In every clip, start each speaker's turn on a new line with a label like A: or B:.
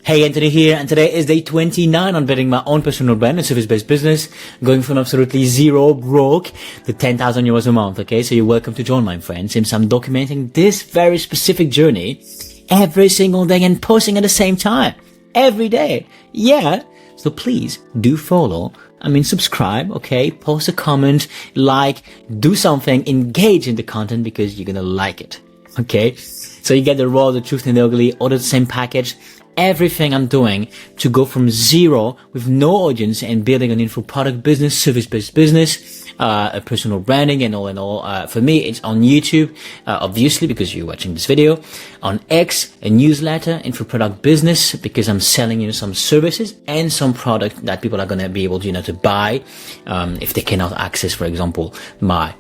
A: Hey, Anthony here, and today is day 29 on building my own personal brand and service-based business, going from absolutely zero broke to 10,000 euros a month, okay? So you're welcome to join my friends, since I'm documenting this very specific journey every single day and posting at the same time, every day. Yeah. So please do follow. Subscribe, okay? Post a comment, like, do something, engage in the content because you're gonna like it, okay? So you get the raw, the truth, and the ugly, all the same package. Everything I'm doing to go from zero with no audience and building an info product business, service-based business, a personal branding and all. For me, it's on YouTube, obviously, because you're watching this video, on X, a newsletter, info product business, because I'm selling, some services and some product that people are going to be able to, to buy, if they cannot access, for example, my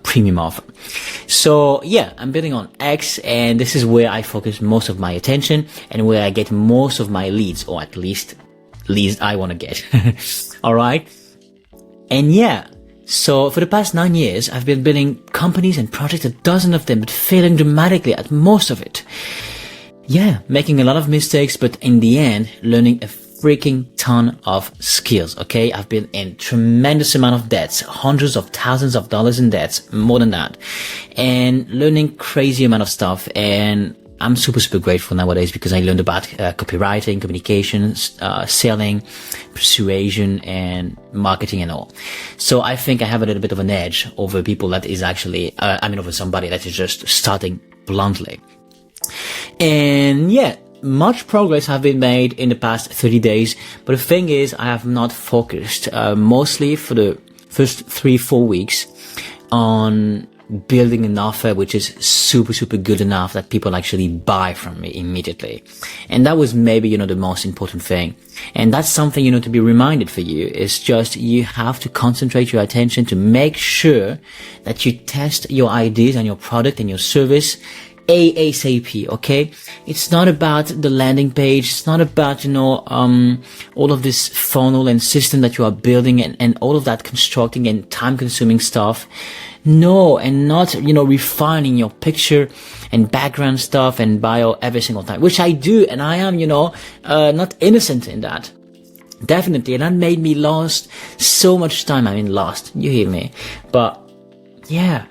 A: premium offer. So yeah, I'm building on X, and this is where I focus most of my attention and where I get most of my leads, or at least leads I want to get. All right. And yeah, so for the past 9 years, I've been building companies and projects, a dozen of them, but failing dramatically at most of it. Yeah, making a lot of mistakes, but in the end, learning a freaking ton of skills, okay? I've been in tremendous amount of debts, hundreds of thousands of dollars in debts, more than that, and learning crazy amount of stuff. And I'm super grateful nowadays because I learned about copywriting, communications, selling, persuasion, and marketing and all. So I think I have a little bit of an edge over people that is actually, over somebody that is just starting bluntly. And yeah, much progress have been made in the past 30 days, but the thing is, I have not focused, mostly for the first 3-4 weeks on building an offer which is super good enough that people actually buy from me immediately. And that was maybe, the most important thing. And that's something, to be reminded for you, is just you have to concentrate your attention to make sure that you test your ideas and your product and your service ASAP, okay? It's not about the landing page. It's not about, all of this funnel and system that you are building and all of that constructing and time consuming stuff. No, and not, refining your picture and background stuff and bio every single time, which I do. And I am, not innocent in that. Definitely. And that made me lost so much time. Lost. You hear me? But yeah,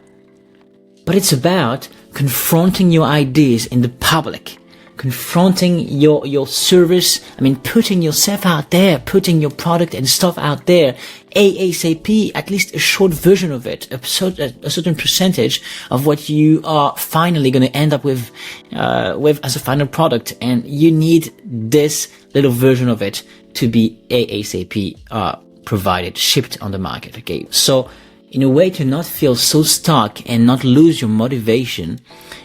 A: but it's about confronting your ideas in the public, confronting your service. Putting yourself out there, putting your product and stuff out there ASAP, at least a short version of it, a certain percentage of what you are finally going to end up with as a final product. And you need this little version of it to be ASAP, provided, shipped on the market. Okay. So in a way to not feel so stuck and not lose your motivation,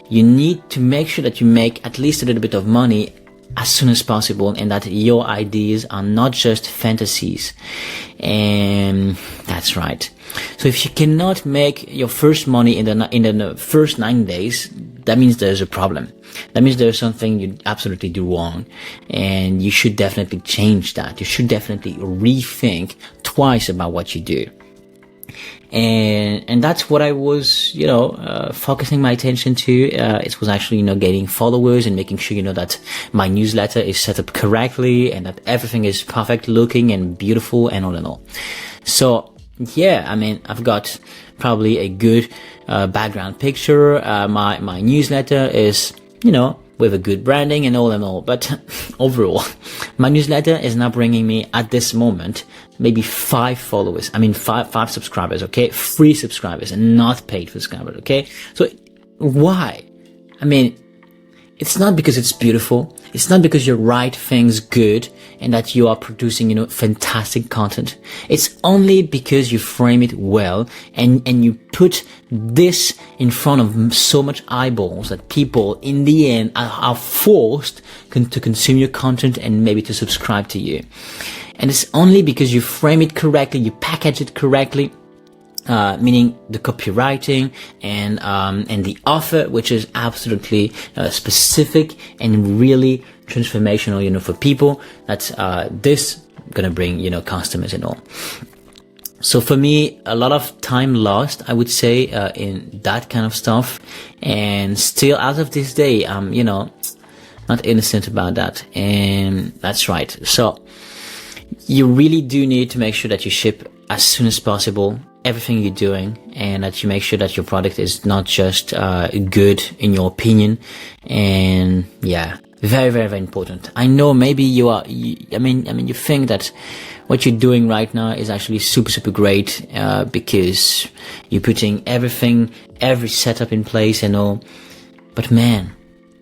A: you need to make sure that you make at least a little bit of money as soon as possible, and that your ideas are not just fantasies. And that's right. So if you cannot make your first money in the first 9 days, that means there's a problem. That means there's something you absolutely do wrong, and you should definitely change that. You should definitely rethink twice about what you do. And that's what I was, focusing my attention to. It was actually, getting followers and making sure, that my newsletter is set up correctly and that everything is perfect looking and beautiful and all in all. So yeah, I've got probably a good, background picture. My newsletter is, with a good branding and all in all. But overall, my newsletter is now bringing me at this moment maybe 5 followers. Five subscribers, okay? Free subscribers and not paid subscribers, okay? So why? It's not because it's beautiful. It's not because you write things good and that you are producing, fantastic content. It's only because you frame it well and you put this in front of so much eyeballs that people in the end are forced to consume your content and maybe to subscribe to you. And it's only because you frame it correctly, you package it correctly, meaning the copywriting and the offer, which is absolutely specific and really transformational, for people. That's this gonna bring, customers and all. So for me, a lot of time lost, I would say, in that kind of stuff. And still, as of this day, not innocent about that. And that's right. So you really do need to make sure that you ship as soon as possible everything you're doing, and that you make sure that your product is not just good in your opinion. And yeah, very, very, very important. I know maybe you think that what you're doing right now is actually super, super great, because you're putting every setup in place and all. But man,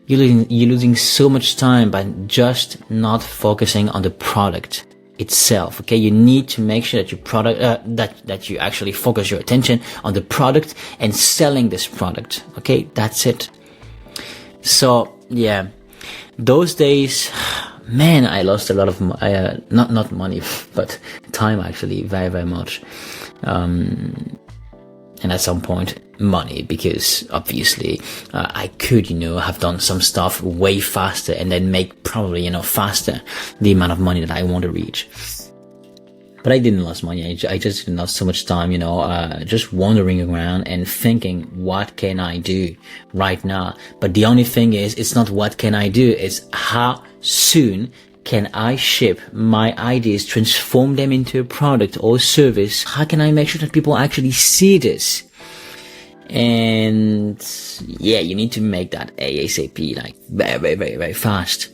A: you're losing so much time by just not focusing on the product itself. Okay, you need to make sure that your product, that you actually focus your attention on the product and selling this product. Okay, that's it. So yeah, those days, man, I lost a lot of not money, but time, actually, very, very much. And at some point, money, because obviously I could, have done some stuff way faster and then make probably, faster the amount of money that I want to reach. But I didn't lose money. I just didn't lose so much time, just wandering around and thinking, what can I do right now? But the only thing is, it's not what can I do, it's how soon can I ship my ideas, transform them into a product or service? How can I make sure that people actually see this? And yeah, you need to make that ASAP, like very, very, very, very fast.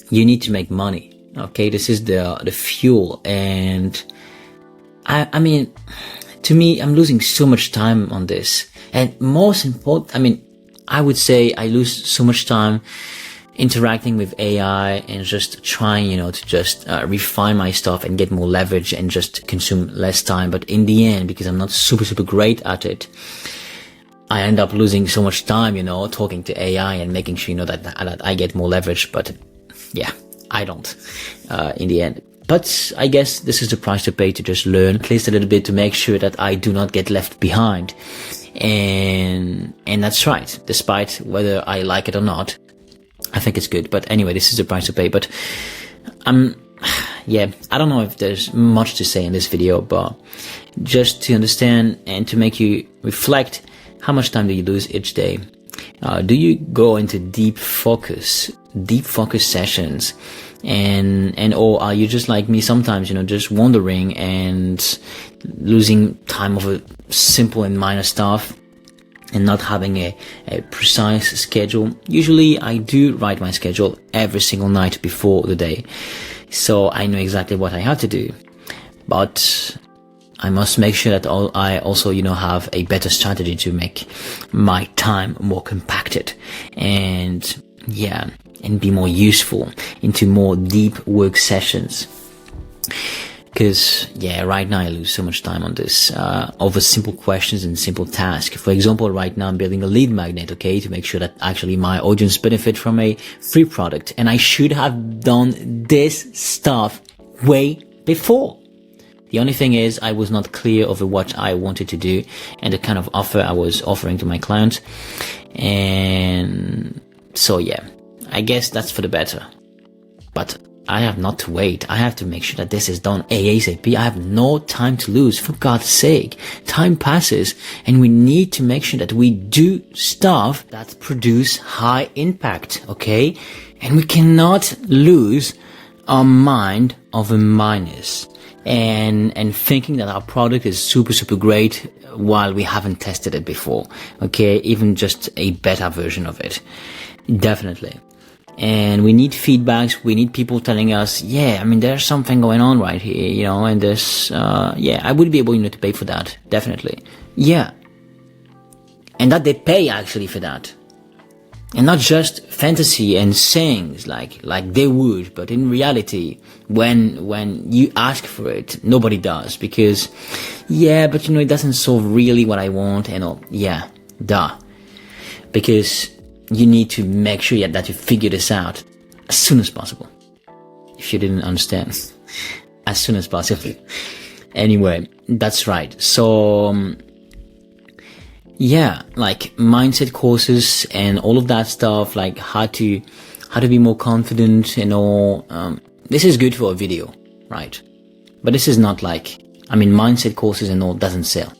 A: You need to make money. Okay, this is the fuel. And I mean, to me, I'm losing so much time on this. And most important, I would say I lose so much time interacting with AI and just trying, to just refine my stuff and get more leverage and just consume less time. But in the end, because I'm not super, super great at it, I end up losing so much time, talking to AI and making sure, that I get more leverage. But yeah, I don't, in the end. But I guess this is the price to pay to just learn at least a little bit to make sure that I do not get left behind. And that's right. Despite whether I like it or not, I think it's good. But anyway, this is the price to pay. But yeah, I don't know if there's much to say in this video, but just to understand and to make you reflect, how much time do you lose each day? Do you go into deep focus sessions, or are you just like me sometimes, just wandering and losing time over simple and minor stuff and not having a precise schedule? Usually I do write my schedule every single night before the day, so I know exactly what I have to do. But I must make sure that I also, have a better strategy to make my time more compacted and be more useful into more deep work sessions. Because, right now I lose so much time on this, over simple questions and simple tasks. For example, right now I'm building a lead magnet, okay, to make sure that actually my audience benefit from a free product. And I should have done this stuff way before. The only thing is I was not clear over what I wanted to do and the kind of offer I was offering to my clients. And so, I guess that's for the better. But I have not to wait. I have to make sure that this is done ASAP. I have no time to lose, for God's sake. Time passes and we need to make sure that we do stuff that produce high impact, okay? And we cannot lose our mind of a minus and thinking that our product is super, super great while we haven't tested it before, okay? Even just a beta version of it. Definitely. And we need feedbacks. We need people telling us, there's something going on right here, and this, I would be able, to pay for that. Definitely. Yeah. And that they pay actually for that. And not just fantasy and sayings like they would, but in reality, when you ask for it, nobody does because, but it doesn't solve really what I want and all. Yeah, duh. Because you need to make sure that you figure this out as soon as possible. If you didn't understand, as soon as possible. Anyway, that's right. So, like mindset courses and all of that stuff, like how to be more confident and all. This is good for a video, right? But this is not like, mindset courses and all doesn't sell.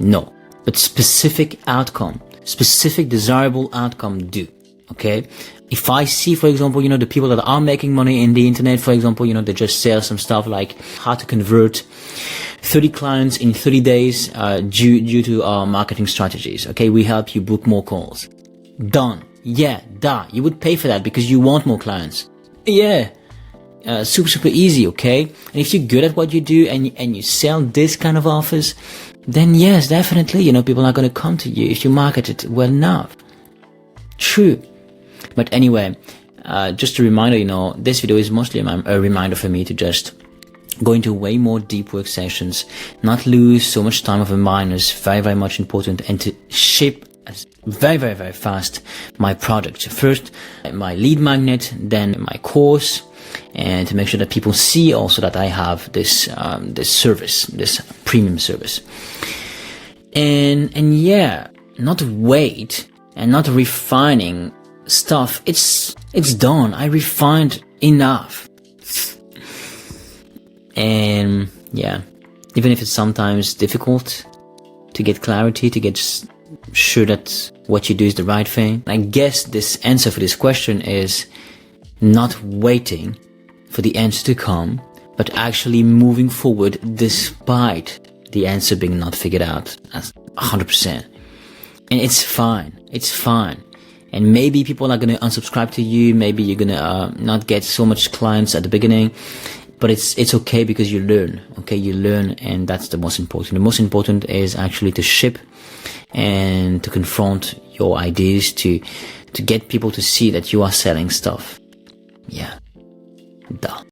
A: No, but specific desirable outcome do. Okay. If I see, for example, the people that are making money in the internet, for example, they just sell some stuff like how to convert 30 clients in 30 days, due to our marketing strategies. Okay. We help you book more calls. Done. Yeah, duh. You would pay for that because you want more clients. Yeah. Super easy. Okay. And if you're good at what you do and you sell this kind of offers, then yes, definitely, people are going to come to you if you market it well enough. True. But anyway, just a reminder, this video is mostly a reminder for me to just go into way more deep work sessions, not lose so much time of a mine is very, very much important, and to ship very, very, very fast my product. First, my lead magnet, then my course, and to make sure that people see also that I have this service, this premium service. And yeah, not wait and not refining stuff. It's done. I refined enough. And yeah, even if it's sometimes difficult to get clarity, to get sure that what you do is the right thing, I guess this answer for this question is not waiting for the answer to come, but actually moving forward despite the answer being not figured out as 100%. And it's fine. It's fine. And maybe people are going to unsubscribe to you. Maybe you're going to not get so much clients at the beginning, but it's okay because you learn. Okay, you learn, and that's the most important. The most important is actually to ship and to confront your ideas, to get people to see that you are selling stuff. Yeah. Duh.